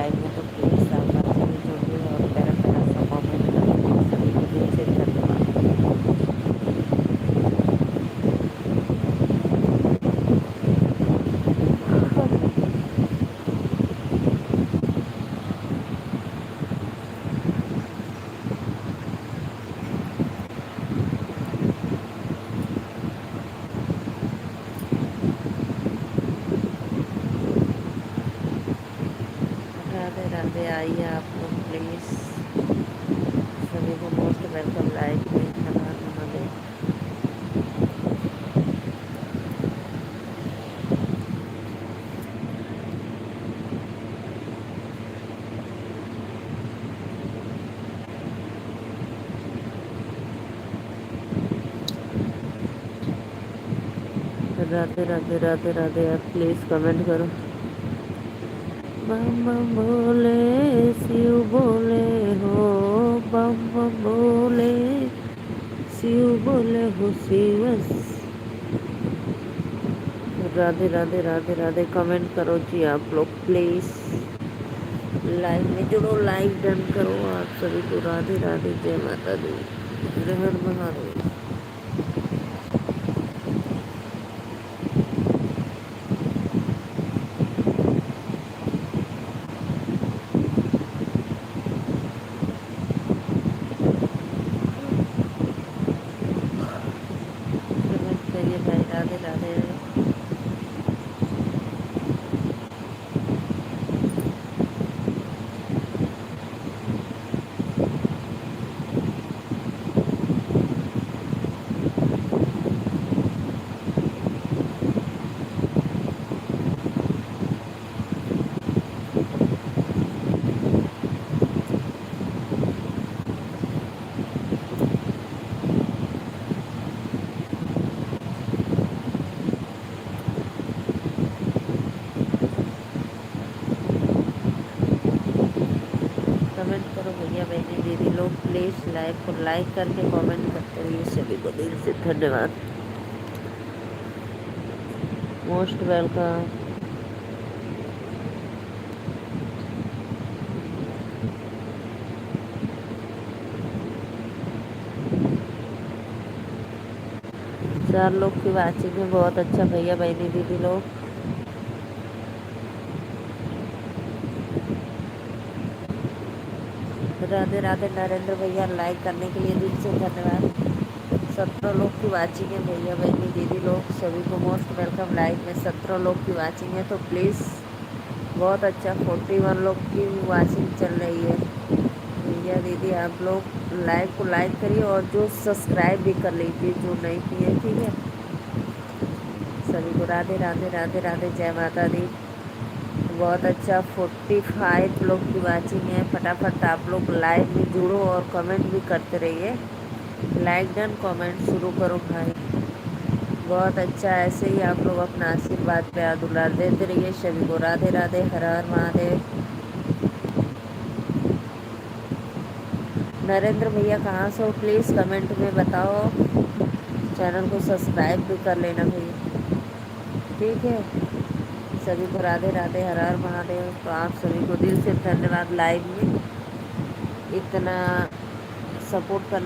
Live में, तो please आप अच्छे से जुड़िए और प्यारा प्यारा सा कॉमेंट करिए। सभी को दिल से धन्यवाद। राधे राधे, आइए आप लोग प्लीज़। सभी को मोस्ट वेलकम लाइव में। हर हर महादेव। राधे राधे राधे राधे, आप प्लीज़ कमेंट करो। बम बम बोले शिव बोले हो, बम बम बोले शिव बोले हो शिव। राधे राधे राधे राधे, कमेंट करो जी आप लोग प्लीज़। लाइव में जुड़ो, लाइक डन करो आप सभी को। राधे राधे, जय माता दी, हर हर महादेव। कमेंट करिए भाई। राधे राधे। कमेंट करो भैया बहनी दीदी लोग प्लीज़। लाइव को लाइक करके कमेंट करते रहिए। सभी को दिल से धन्यवाद। Most welcome. चार लोग की वाचिंग है, बहुत अच्छा भैया बहनी दीदी लोग। राधे राधे नरेंद्र भैया, लाइक करने के लिए दिल से धन्यवाद। 17 लोग की वाचिंग है भैया बहनी दीदी लोग, सभी को मोस्ट वेलकम। लाइव में 17 लोग की वाचिंग है, तो प्लीज़ बहुत अच्छा। 41 लोग की वाचिंग चल रही है भैया दीदी। आप लोग लाइव को लाइक करिए और जो सब्सक्राइब भी कर लीजिए जो नहीं किए, ठीक है। सभी को राधे राधे राधे राधे, जय माता दी। बहुत अच्छा, 45 लोग की वाचिंग है। फटाफट आप लोग लाइव में जुड़ो और कमेंट भी करते रहिए। लाइक डन, कमेंट शुरू करो भाई। बहुत अच्छा, ऐसे ही आप लोग अपना आशीर्वाद प्यार दुलार देते रहिए। सभी को राधे राधे, हर हर महादेव। नरेंद्र भैया कहाँ से हो प्लीज़ कमेंट में बताओ। चैनल को सब्सक्राइब भी कर लेना भैया, ठीक है। सभी को राधे राधे, हर हर महादेव। तो आप सभी को दिल से धन्यवाद लाइव में इतना सपोर्ट करने